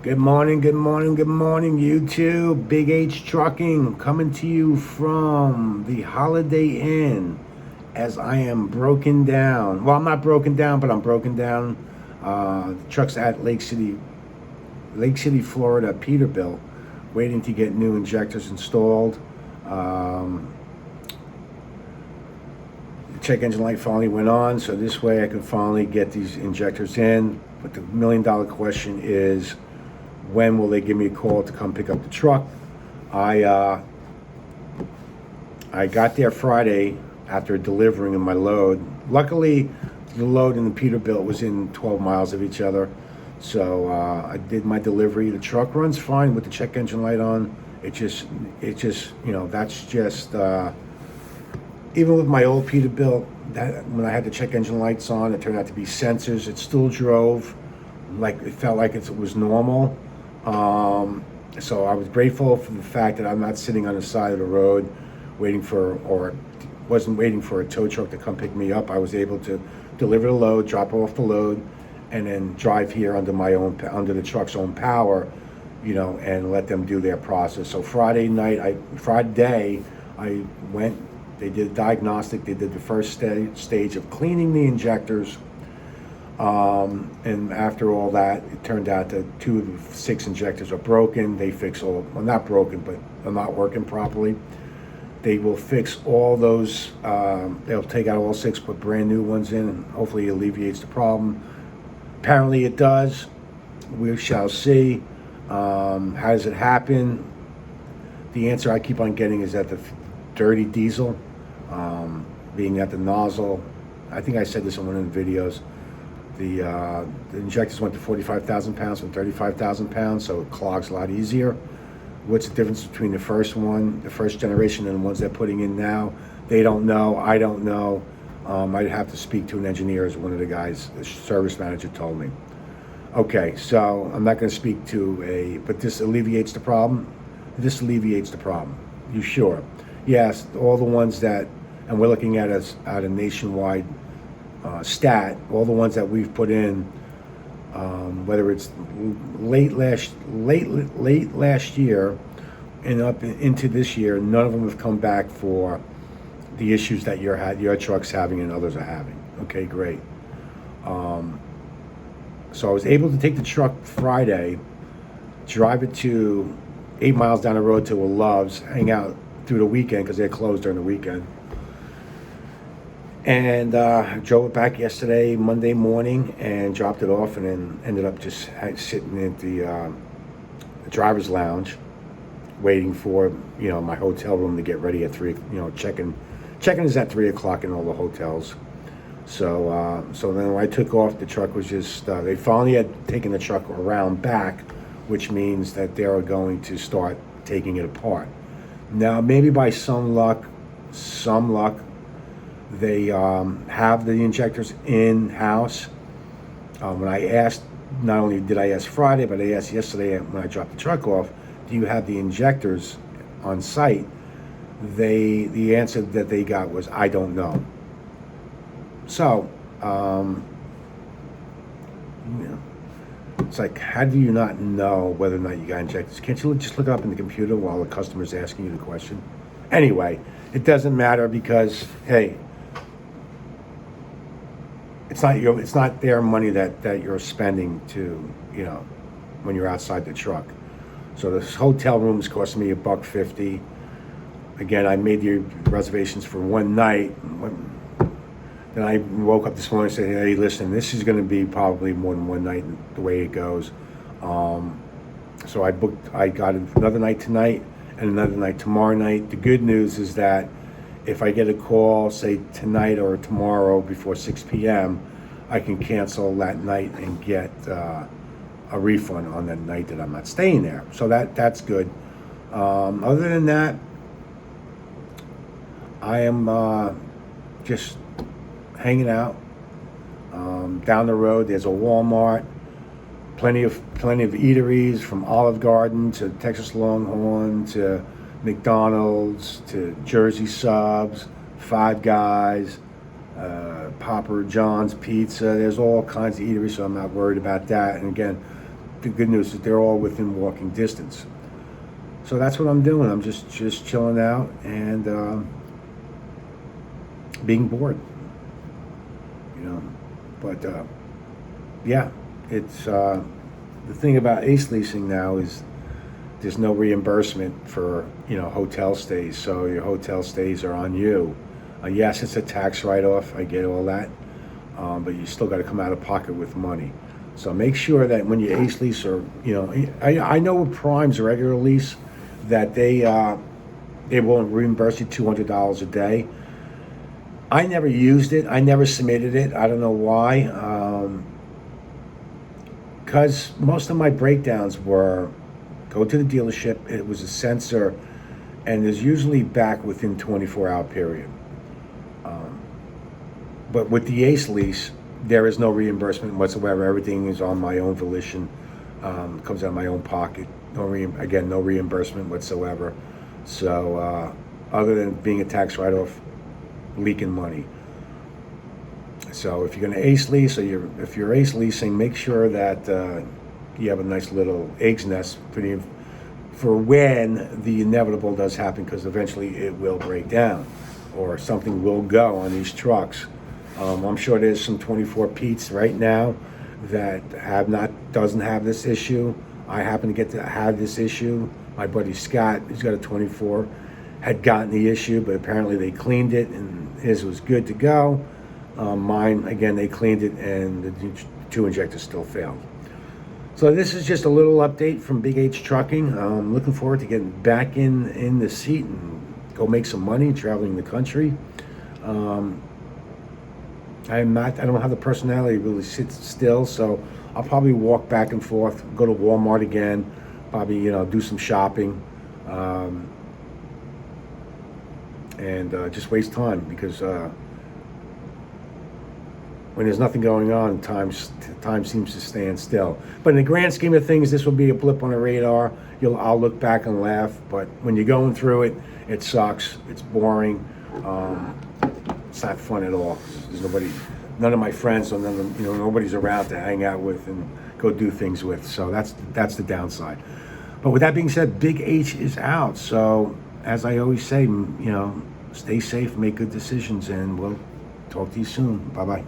Good morning, good morning, good morning, YouTube. BigH Trucking coming to you from the Holiday Inn as I am broken down. Well, I'm not broken down, but I'm broken down. The truck's at Lake City, Florida, Peterbilt, waiting to get new injectors installed. The check engine light finally went on, so this way I can finally get these injectors in. But the million-dollar question is, when will they give me a call to come pick up the truck? I got there Friday after delivering my load. Luckily, the load and the Peterbilt was in 12 miles of each other. So I did my delivery. The truck runs fine with the check engine light on. It just, that's just, even with my old Peterbilt, that when I had the check engine lights on, it turned out to be sensors. It still drove like it felt like it was normal. So I was grateful for the fact that I'm not sitting on the side of the road wasn't waiting for a tow truck to come pick me up. I was able to deliver the load, drop off the load, and then drive here under the truck's own power, and let them do their process. So Friday, I went, they did a diagnostic, they did the first stage of cleaning the injectors. And after all that, it turned out that 2 of the 6 injectors are broken. They fix not broken, but they're not working properly. They will fix all those. They'll take out all 6, put brand new ones in, and hopefully it alleviates the problem. Apparently it does. We shall see. How does it happen? The answer I keep on getting is that the dirty diesel, being at the nozzle. I think I said this in one of the videos. The injectors went to 45,000 pounds from 35,000 pounds, so it clogs a lot easier. What's the difference between the first generation, and the ones they're putting in now? They don't know. I don't know. I'd have to speak to an engineer, as one of the guys, the service manager, told me. Okay, so I'm not going to speak to but this alleviates the problem. This alleviates the problem. You sure? Yes, all the ones that, and we're looking at a nationwide stat, all the ones that we've put in, whether it's late last year and up into this year, none of them have come back for the issues that your truck's having and others are having. Okay, great. So I was able to take the truck Friday, drive it to 8 miles down the road to a Love's, hang out through the weekend because they're closed during the weekend. And drove it back yesterday, Monday morning, and dropped it off, and then ended up just sitting at the driver's lounge, waiting for my hotel room to get ready at 3. Check-in is at 3 o'clock in all the hotels. So then when I took off, the truck was just they finally had taken the truck around back, which means that they are going to start taking it apart. Now, maybe by some luck, they have the injectors in-house. When I asked, not only did I ask Friday, but I asked yesterday when I dropped the truck off, do you have the injectors on site? The answer that they got was, I don't know. So, it's like, how do you not know whether or not you got injectors? Can't you just look it up in the computer while the customer's asking you the question? Anyway, it doesn't matter because, hey, it's not their money that you're spending to, when you're outside the truck. So this hotel room is costing me $150. Again, I made the reservations for one night. Then I woke up this morning and said, hey, listen, this is going to be probably more than one night the way it goes. So I got another night tonight and another night tomorrow night. The good news is that if I get a call, say tonight or tomorrow before 6 p.m., I can cancel that night and get a refund on that night that I'm not staying there. So that's good. Other than that, I am just hanging out. Down the road, there's a Walmart. Plenty of eateries, from Olive Garden to Texas Longhorn to McDonald's to Jersey Subs, Five Guys, Papa John's Pizza. There's all kinds of eateries, so I'm not worried about that. And again, the good news is they're all within walking distance. So that's what I'm doing. I'm just chilling out and being bored, you know. But yeah, it's the thing about Ace Leasing now is there's no reimbursement for, you know, hotel stays. So your hotel stays are on you. Yes, it's a tax write-off. I get all that, but you still got to come out of pocket with money. So make sure that when you Ace lease, or, you know, I know with Prime's regular lease that they will reimburse you $200 a day. I never used it. I never submitted it. I don't know why. Because most of my breakdowns were go to the dealership. It was a sensor, and it's usually back within 24-hour period. But with the Ace lease, there is no reimbursement whatsoever. Everything is on my own volition. Comes out of my own pocket. No reimbursement whatsoever. So other than being a tax write-off, leaking money. So if you're going to Ace lease, or if you're Ace leasing, make sure that you have a nice little eggs nest for when the inevitable does happen, because eventually it will break down or something will go on these trucks. I'm sure there's some 24 Pete's right now that doesn't have this issue. I happen to have this issue. My buddy Scott, who's got a 24, had gotten the issue, but apparently they cleaned it and his was good to go. Mine, again, they cleaned it and the 2 injectors still failed. So this is just a little update from BigH Trucking. I'm looking forward to getting back in the seat and go make some money traveling the country. I don't have the personality to really sit still, so I'll probably walk back and forth, go to Walmart again, probably, you know, do some shopping, and just waste time, because when there's nothing going on, time seems to stand still. But in the grand scheme of things, this will be a blip on the radar. I'll look back and laugh, but when you're going through it, it sucks. It's boring. It's not fun at all. There's none of my friends, or nobody's around to hang out with and go do things with. So that's the downside. But with that being said, BigH is out. So as I always say, you know, stay safe, make good decisions, and we'll talk to you soon. Bye-bye.